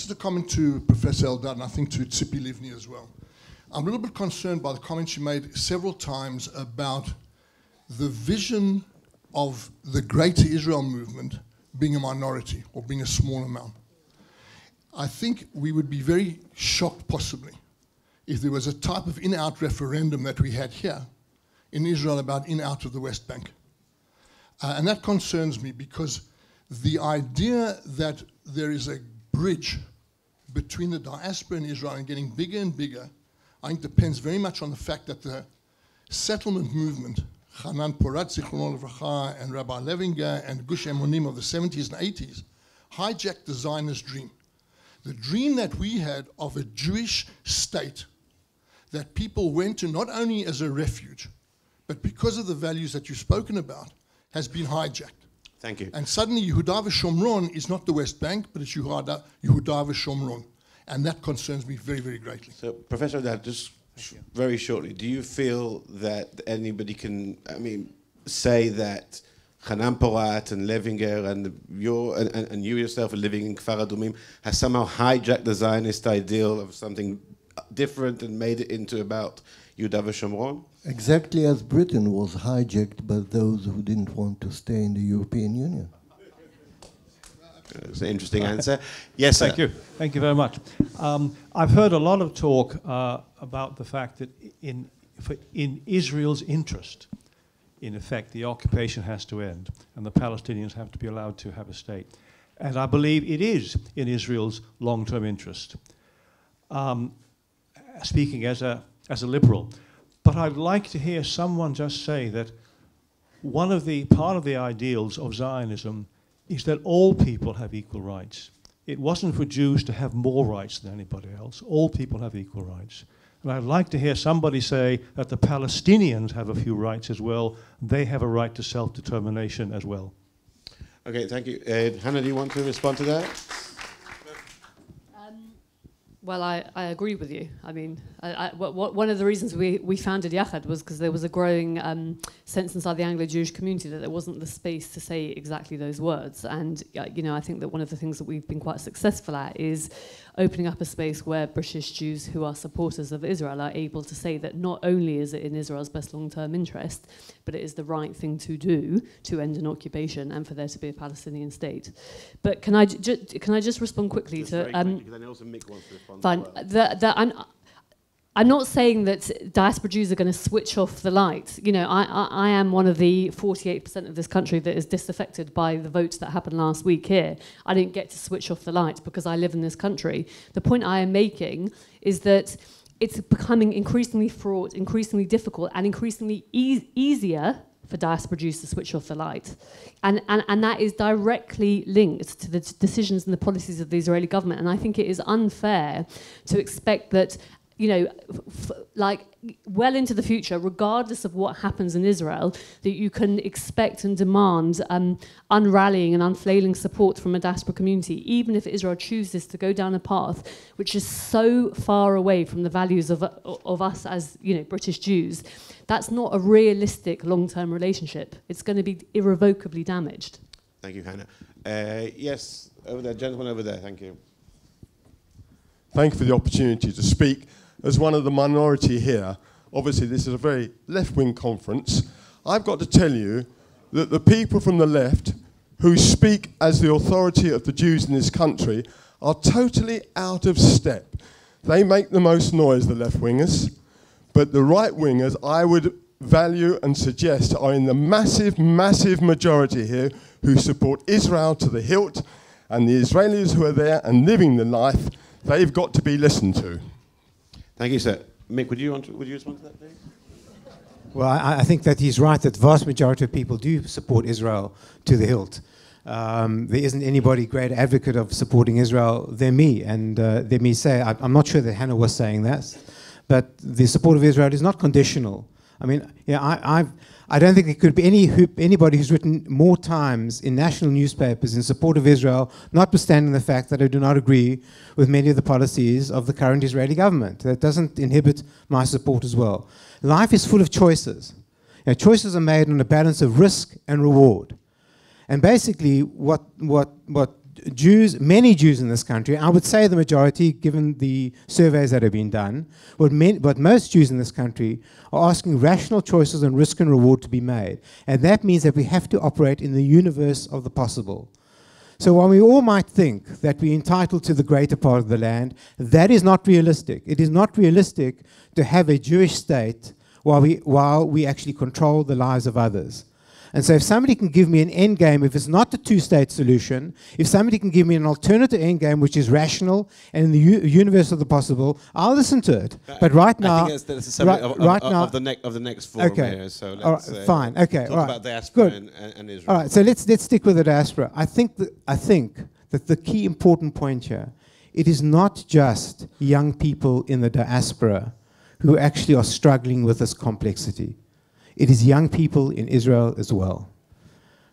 just a comment to Professor Eldad, and I think to Tzipi Livni as well. I'm a little bit concerned by the comments you made several times about the vision of the Greater Israel movement being a minority or being a small amount. I think we would be very shocked, possibly, if there was a type of in-out referendum that we had here in Israel about in-out of the West Bank. And that concerns me, because the idea that there is a bridge between the diaspora and Israel and getting bigger and bigger, I think depends very much on the fact that the settlement movement, Hanan Porat, Zichrono Livracha, and Rabbi Levinger, and Gush Emonim of the 70s and 80s, hijacked the Zionist dream. The dream that we had of a Jewish state that people went to not only as a refuge, but because of the values that you've spoken about, has been hijacked. Thank you. And suddenly Yehuda v'Shomron is not the West Bank, but it's Yehuda v'Shomron. And that concerns me very, very greatly. So, Professor Eldad, just very shortly, do you feel that anybody can, say that Hanan Porat and Levinger and you yourself are living in Kfar Adumim has somehow hijacked the Zionist ideal of something different and made it into about Yehuda v'Shomron? Exactly as Britain was hijacked by those who didn't want to stay in the European Union. That's an interesting answer. Yes, Thank you. Thank you very much. I've heard a lot of talk about the fact that in Israel's interest, in effect, the occupation has to end and the Palestinians have to be allowed to have a state. And I believe it is in Israel's long-term interest. Speaking as a liberal. But I'd like to hear someone just say that part of the ideals of Zionism is that all people have equal rights. It wasn't for Jews to have more rights than anybody else. All people have equal rights. And I'd like to hear somebody say that the Palestinians have a few rights as well. They have a right to self-determination as well. Okay, thank you. Hannah, do you want to respond to that? Well, I agree with you. I mean, one of the reasons we founded Yachad was because there was a growing sense inside the Anglo-Jewish community that there wasn't the space to say exactly those words. And, I think that one of the things that we've been quite successful at is opening up a space where British Jews who are supporters of Israel are able to say that not only is it in Israel's best long-term interest, but it is the right thing to do to end an occupation and for there to be a Palestinian state. But can I just respond quickly to... because I know also Mick wants to respond. Fine. I'm not saying that diaspora Jews are going to switch off the light. I am one of the 48% of this country that is disaffected by the votes that happened last week here. I didn't get to switch off the light because I live in this country. The point I am making is that it's becoming increasingly fraught, increasingly difficult, and increasingly easier for diaspora Jews to switch off the light. And that is directly linked to the decisions and the policies of the Israeli government. And I think it is unfair to expect that, well into the future, regardless of what happens in Israel, that you can expect and demand unrallying and unflailing support from a diaspora community, even if Israel chooses to go down a path which is so far away from the values of us as British Jews. That's not a realistic long-term relationship. It's going to be irrevocably damaged. Thank you, Hannah. Yes, over there, gentleman over there, thank you. Thank you for the opportunity to speak. As one of the minority here, obviously this is a very left-wing conference. I've got to tell you that the people from the left who speak as the authority of the Jews in this country are totally out of step. They make the most noise, the left-wingers, but the right-wingers, I would value and suggest, are in the massive, massive majority here who support Israel to the hilt, and the Israelis who are there and living the life, they've got to be listened to. Thank you, sir. Mick, would you respond to that, please? Well, I think that he's right that the vast majority of people do support Israel to the hilt. There isn't anybody greater advocate of supporting Israel than me, and let me say, I'm not sure that Hannah was saying that, but the support of Israel is not conditional. I mean, I don't think there could be anybody who's written more times in national newspapers in support of Israel, notwithstanding the fact that I do not agree with many of the policies of the current Israeli government. That doesn't inhibit my support as well. Life is full of choices. Choices are made on a balance of risk and reward. And basically, what Jews, many Jews in this country, I would say the majority, given the surveys that have been done, but most Jews in this country are asking rational choices on risk and reward to be made. And that means that we have to operate in the universe of the possible. So while we all might think that we're entitled to the greater part of the land, that is not realistic. It is not realistic to have a Jewish state while we actually control the lives of others. And so if somebody can give me an end game, if it's not the two-state solution, if somebody can give me an alternative end game which is rational and in the universe of the possible, I'll listen to it. But right now... I think that's the subject of the next forum here. So let's fine. Okay. talk about diaspora and Israel. All right. So let's stick with the diaspora. I think that the key important point here, it is not just young people in the diaspora who actually are struggling with this complexity. It is young people in Israel as well.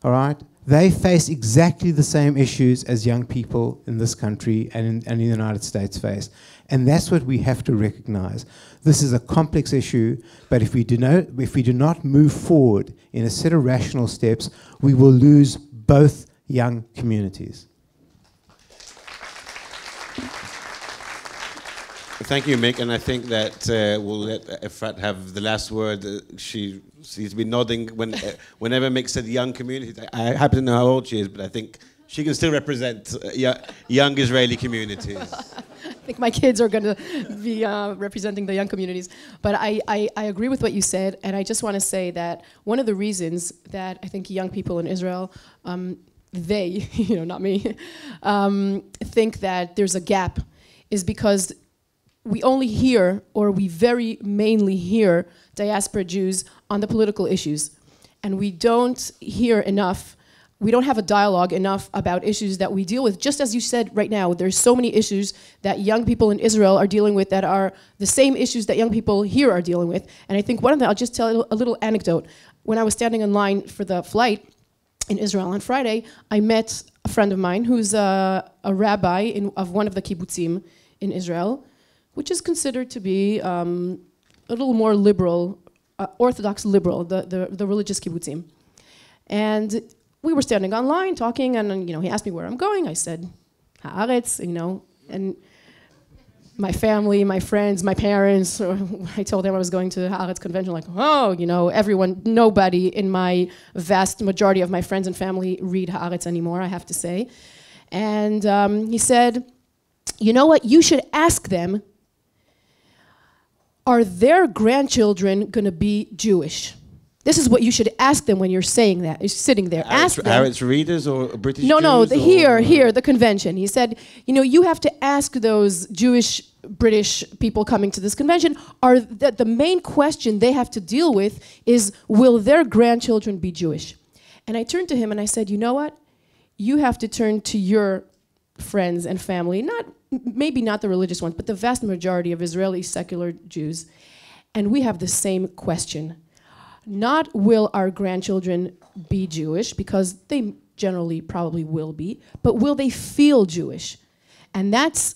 All right? They face exactly the same issues as young people in this country and in the United States face. And that's what we have to recognize. This is a complex issue, but if we do not move forward in a set of rational steps, we will lose both young communities. Thank you, Mick, and I think that we'll let Efrat have the last word. She's been nodding whenever Mick said young community. I happen to know how old she is, but I think she can still represent young Israeli communities. I think my kids are going to be representing the young communities. But I agree with what you said, and I just want to say that one of the reasons that I think young people in Israel, they, not me, think that there's a gap is because we only hear, or we very mainly hear, diaspora Jews on the political issues. And we don't hear enough, we don't have a dialogue enough about issues that we deal with. Just as you said right now, there's so many issues that young people in Israel are dealing with that are the same issues that young people here are dealing with. And I think one of them, I'll just tell a little anecdote. When I was standing in line for the flight in Israel on Friday, I met a friend of mine who's a rabbi of one of the kibbutzim in Israel, which is considered to be a little more liberal, Orthodox liberal, the religious kibbutzim. And we were standing online talking, and he asked me where I'm going. I said, Haaretz, and my family, my friends, my parents, I told them I was going to Haaretz convention, like, everyone, nobody in my vast majority of my friends and family read Haaretz anymore, I have to say. And he said, you know what, you should ask them, are their grandchildren going to be Jewish? This is what you should ask them when you're saying that. You're sitting there. Ask them. Haaretz readers or British Jews? No, the convention. He said, you have to ask those Jewish, British people coming to this convention, the main question they have to deal with is, will their grandchildren be Jewish? And I turned to him and I said, you know what? You have to turn to your friends and family, maybe not the religious ones, but the vast majority of Israeli secular Jews, and we have the same question. Not will our grandchildren be Jewish, because they generally probably will be, but will they feel Jewish? And that's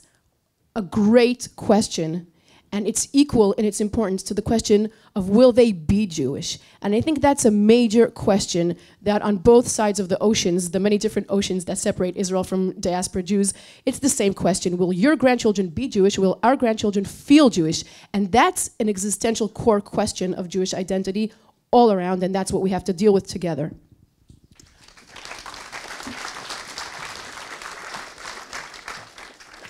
a great question, and it's equal in its importance to the question of will they be Jewish? And I think that's a major question that on both sides of the oceans, the many different oceans that separate Israel from diaspora Jews, it's the same question. Will your grandchildren be Jewish? Will our grandchildren feel Jewish? And that's an existential core question of Jewish identity all around, and that's what we have to deal with together.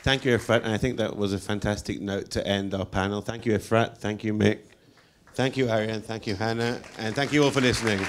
Thank you, Efrat, and I think that was a fantastic note to end our panel. Thank you, Efrat. Thank you, Mick. Thank you, Ariane. Thank you, Hannah. And thank you all for listening.